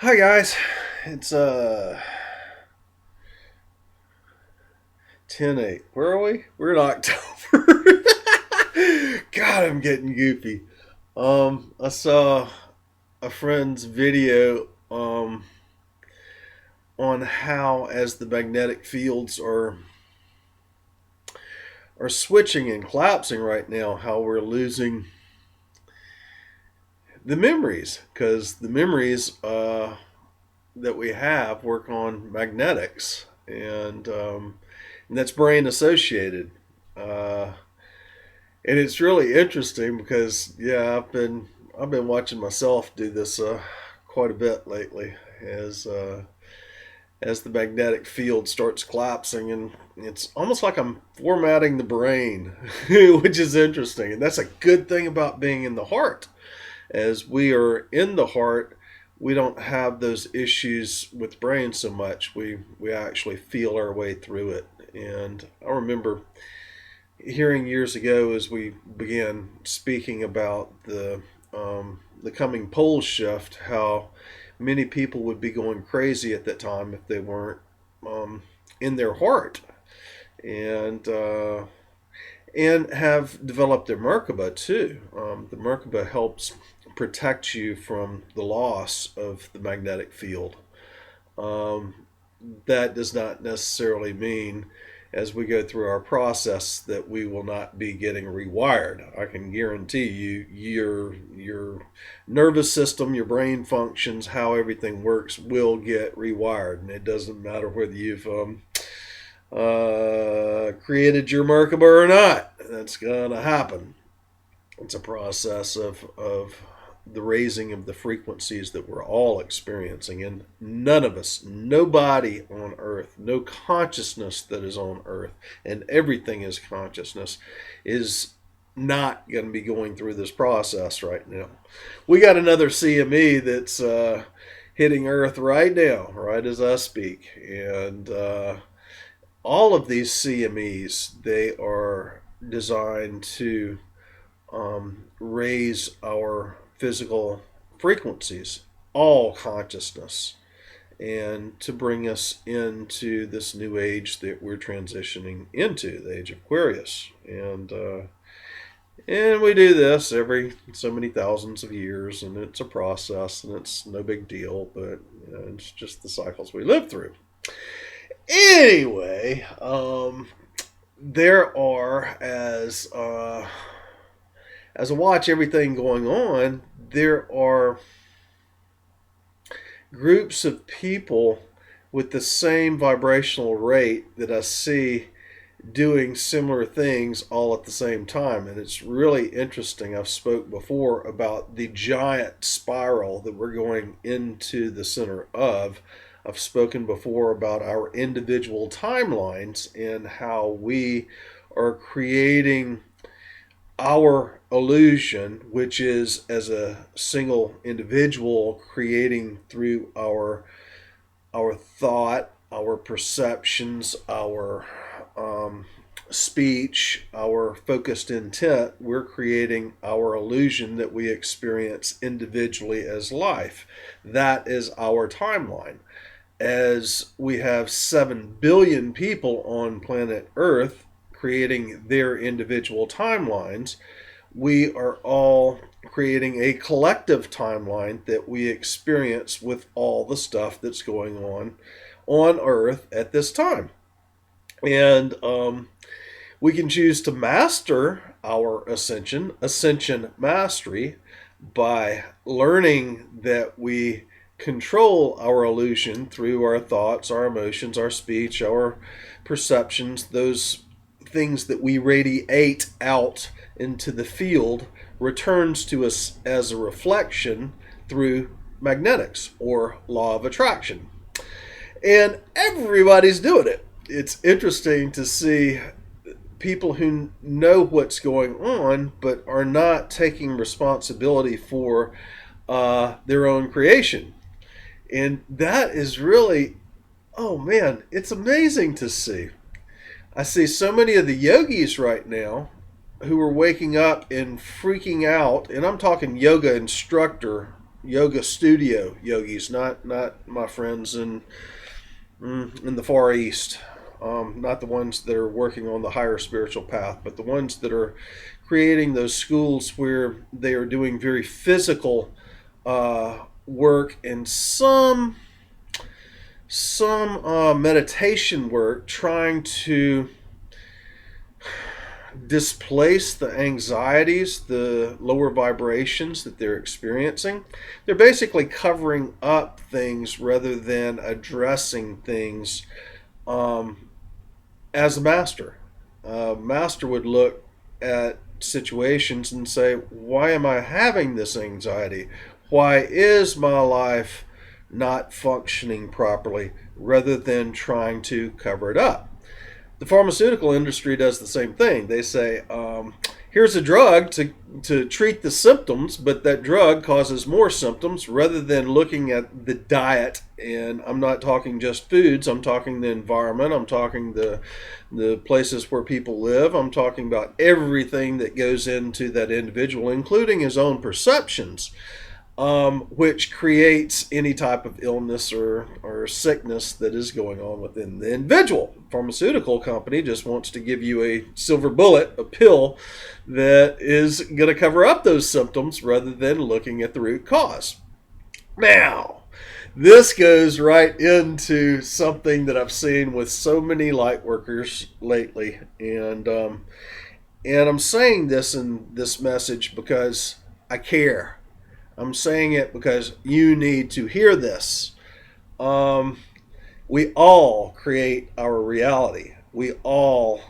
Hi guys, it's 10/8. Where are we? We're in October. God, I'm getting goofy. I saw a friend's video on how as the magnetic fields are switching and collapsing right now, how we're losing the memories because the memories that we have work on magnetics and that's brain associated. Uh, and it's really interesting because I've been watching myself do this quite a bit lately as the magnetic field starts collapsing, and it's almost like I'm formatting the brain, which is interesting, and that's a good thing about being in the heart. As we are in the heart, we don't have those issues with brain so much. We actually feel our way through it. And I remember hearing years ago as we began speaking about the coming pole shift, how many people would be going crazy at that time if they weren't in their heart, and and have developed their Merkaba too. The Merkaba helps protect you from the loss of the magnetic field. Um, that does not necessarily mean as we go through our process that we will not be getting rewired. I can guarantee you your nervous system, your brain functions, how everything works will get rewired, and it doesn't matter whether you've created your Merkaba or not. That's gonna happen. It's a process of the raising of the frequencies that we're all experiencing. And none of us, nobody on earth, no consciousness that is on earth, and everything is consciousness, is not going to be going through this process right now. We got another CME that's hitting earth right now, right as I speak. And all of these CMEs, they are designed to raise our physical frequencies, all consciousness, and to bring us into this new age that we're transitioning into, the age of Aquarius. And we do this every so many thousands of years, and it's a process, and it's no big deal, but it's just the cycles we live through. Anyway, there are as I watch everything going on, there are groups of people with the same vibrational rate that I see doing similar things all at the same time, and it's really interesting. I've spoke before about the giant spiral that we're going into the center of. I've spoken before about our individual timelines and how we are creating our illusion, which is as a single individual creating through our thought, our perceptions, our speech, our focused intent. We're creating our illusion that we experience individually as life. That is our timeline. As we have 7 billion people on planet Earth creating their individual timelines, we are all creating a collective timeline that we experience with all the stuff that's going on Earth at this time. And we can choose to master our ascension mastery, by learning that we control our illusion through our thoughts, our emotions, our speech, our perceptions, those things that we radiate out into the field returns to us as a reflection through magnetics or law of attraction. And everybody's doing it. It's interesting to see people who know what's going on but are not taking responsibility for their own creation. And that is really, oh man, it's amazing to see. I see so many of the yogis right now who are waking up and freaking out, and I'm talking yoga instructor yoga studio yogis, not my friends in the Far East, not the ones that are working on the higher spiritual path, but the ones that are creating those schools where they are doing very physical work and some meditation work, trying to displace the anxieties, the lower vibrations that they're experiencing. They're basically covering up things rather than addressing things as a master. Master would look at situations and say, why am I having this anxiety? Why is my life not functioning properly, rather than trying to cover it up? The pharmaceutical industry does the same thing. They say, here's a drug to treat the symptoms, but that drug causes more symptoms, rather than looking at the diet. And I'm not talking just foods, I'm talking the environment, I'm talking the places where people live, I'm talking about everything that goes into that individual, including his own perceptions. Which creates any type of illness or sickness that is going on within the individual. Pharmaceutical company just wants to give you a silver bullet, a pill that is going to cover up those symptoms rather than looking at the root cause. Now, this goes right into something that I've seen with so many light workers lately, and I'm saying this in this message because I care. I'm saying it because you need to hear this. We all create our reality. We all,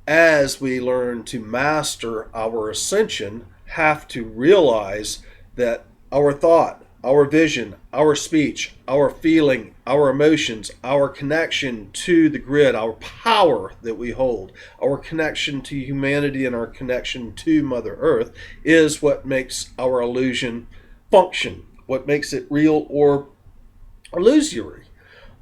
as we learn to master our ascension, have to realize that our thought, our vision, our speech, our feeling, our emotions, our connection to the grid, our power that we hold, our connection to humanity and our connection to Mother Earth is what makes our illusion function, what makes it real or illusory.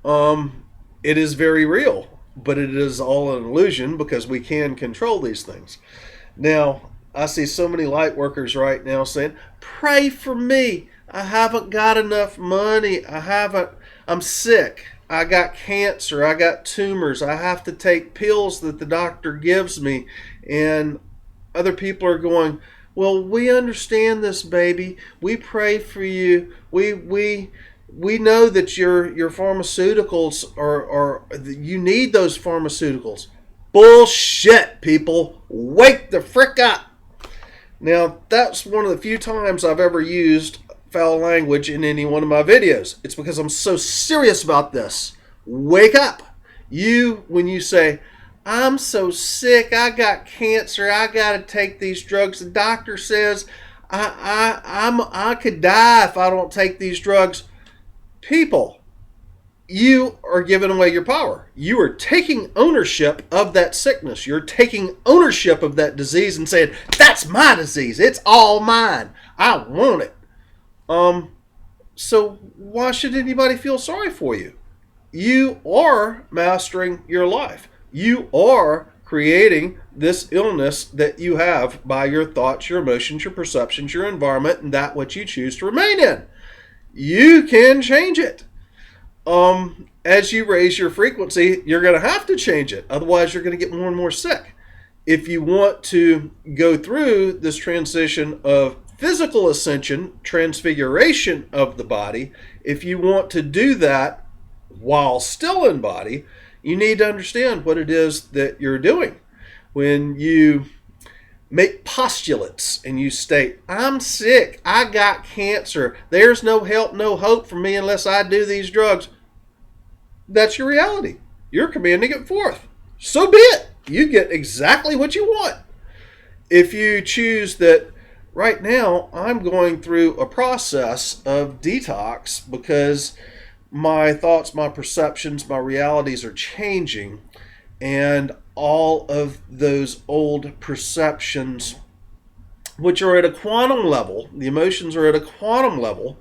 It is very real, but it is all an illusion because we can control these things. Now, I see so many light workers right now saying, pray for me. I haven't got enough money. I'm sick. I got cancer. I got tumors. I have to take pills that the doctor gives me. And other people are going, well, we understand this, baby. We pray for you. We know that your pharmaceuticals are you need those pharmaceuticals. Bullshit, people. Wake the frick up. Now, that's one of the few times I've ever used foul language in any one of my videos. It's because I'm so serious about this. Wake up. When you say, I'm so sick, I got cancer, I got to take these drugs. The doctor says I could die if I don't take these drugs. People, you are giving away your power. You are taking ownership of that sickness. You're taking ownership of that disease and saying, that's my disease. It's all mine. I want it. So why should anybody feel sorry for you? You are mastering your life. You are creating this illness that you have by your thoughts, your emotions, your perceptions, your environment, and that what you choose to remain in. You can change it. As you raise your frequency, you're going to have to change it. Otherwise, you're going to get more and more sick. If you want to go through this transition of physical ascension, transfiguration of the body, if you want to do that while still in body, you need to understand what it is that you're doing. When you make postulates and you state, I'm sick, I got cancer, there's no help, no hope for me unless I do these drugs, that's your reality. You're commanding it forth. So be it. You get exactly what you want. If you choose that right now I'm going through a process of detox because my thoughts, my perceptions, my realities are changing, and all of those old perceptions, which are at a quantum level, the emotions are at a quantum level,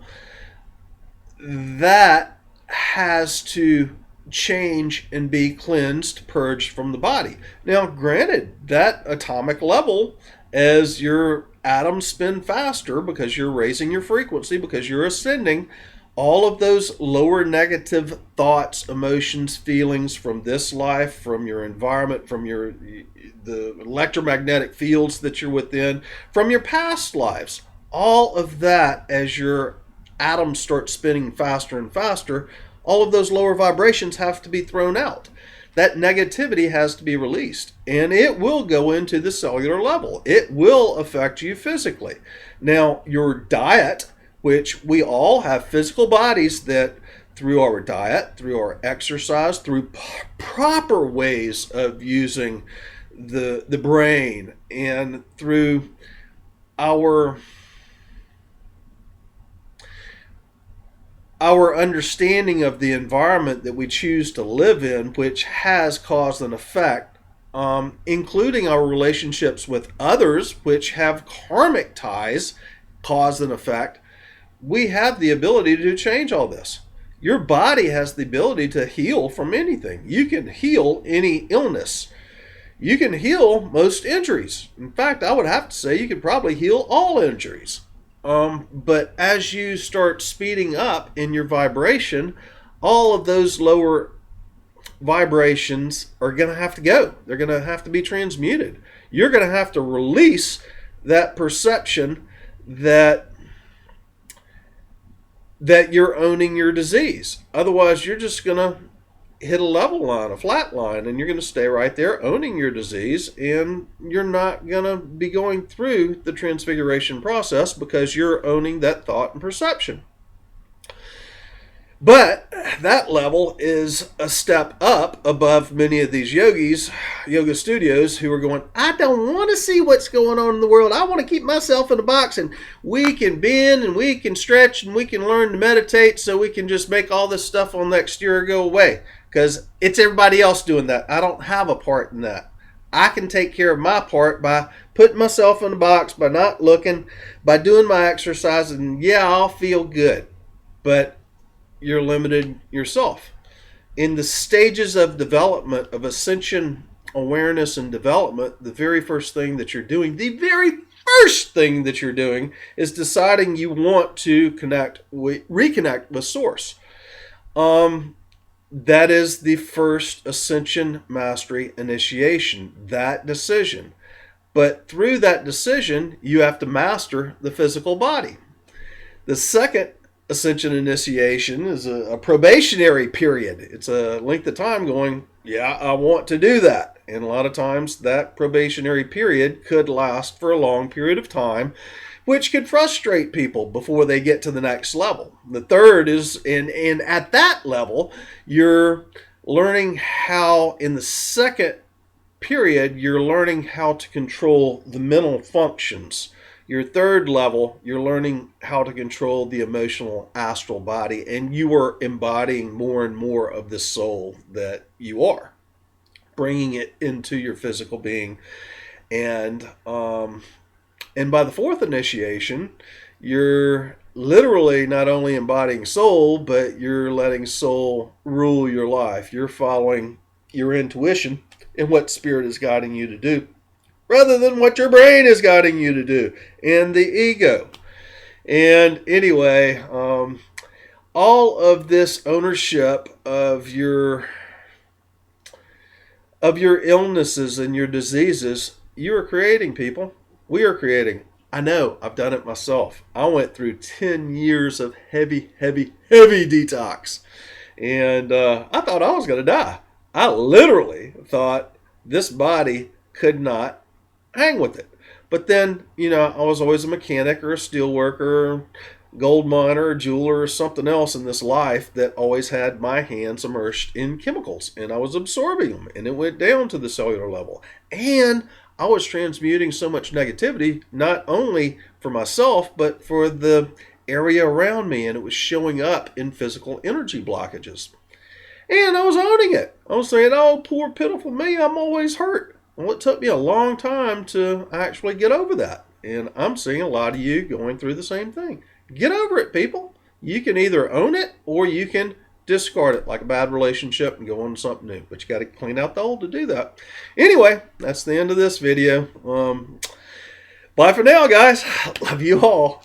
that has to change and be cleansed, purged from the body. Now, granted, that atomic level As your atoms spin faster because you're raising your frequency, because you're ascending, all of those lower negative thoughts, emotions, feelings from this life, from your environment, from the electromagnetic fields that you're within, from your past lives, all of that, as your atoms start spinning faster and faster, all of those lower vibrations have to be thrown out. That negativity has to be released, and it will go into the cellular level. It will affect you physically. Now, your diet, which we all have physical bodies that through our diet, through our exercise, through proper ways of using the brain, and through our understanding of the environment that we choose to live in, which has cause and effect, including our relationships with others, which have karmic ties, cause and effect, we have the ability to change all this. Your body has the ability to heal from anything. You can heal any illness. You can heal most injuries. In fact, I would have to say you could probably heal all injuries. But as you start speeding up in your vibration, all of those lower vibrations are going to have to go. They're going to have to be transmuted. You're going to have to release that perception that you're owning your disease. Otherwise, you're just going to hit a level line, a flat line, and you're going to stay right there owning your disease, and you're not going to be going through the transfiguration process because you're owning that thought and perception. But that level is a step up above many of these yogis, yoga studios, who are going, I don't want to see what's going on in the world. I want to keep myself in a box, and we can bend and we can stretch and we can learn to meditate so we can just make all this stuff on next year go away. Because it's everybody else doing that. I don't have a part in that. I can take care of my part by putting myself in a box, by not looking, by doing my exercise, and yeah, I'll feel good. But you're limited yourself. In the stages of development of ascension, awareness, and development, the very first thing that you're doing, is deciding you want to reconnect with Source. That is the first Ascension Mastery initiation, that decision. But through that decision, you have to master the physical body. The second Ascension initiation is a probationary period. It's a length of time going, yeah, I want to do that. And a lot of times that probationary period could last for a long period of time, which could frustrate people before they get to the next level. The third is, and at that level, you're learning how, in the second period, you're learning how to control the mental functions. Your third level, you're learning how to control the emotional astral body, and you are embodying more and more of the soul that you are, bringing it into your physical being. And by the fourth initiation, you're literally not only embodying soul, but you're letting soul rule your life. You're following your intuition and what spirit is guiding you to do, rather than what your brain is guiding you to do, and the ego. And anyway, all of this ownership of your illnesses and your diseases, you are creating, people. We are creating. I know, I've done it myself. I went through 10 years of heavy detox. And I thought I was going to die. I literally thought this body could not hang with it. But then, I was always a mechanic or a steel worker, gold miner, or jeweler, or something else in this life that always had my hands immersed in chemicals. And I was absorbing them. And it went down to the cellular level. And I was transmuting so much negativity, not only for myself, but for the area around me. And it was showing up in physical energy blockages. And I was owning it. I was saying, oh, poor pitiful me, I'm always hurt. Well, it took me a long time to actually get over that. And I'm seeing a lot of you going through the same thing. Get over it, people. You can either own it or you can discard it like a bad relationship and go on to something new. But you got to clean out the old to do that. Anyway, that's the end of this video. Bye for now, guys. Love you all.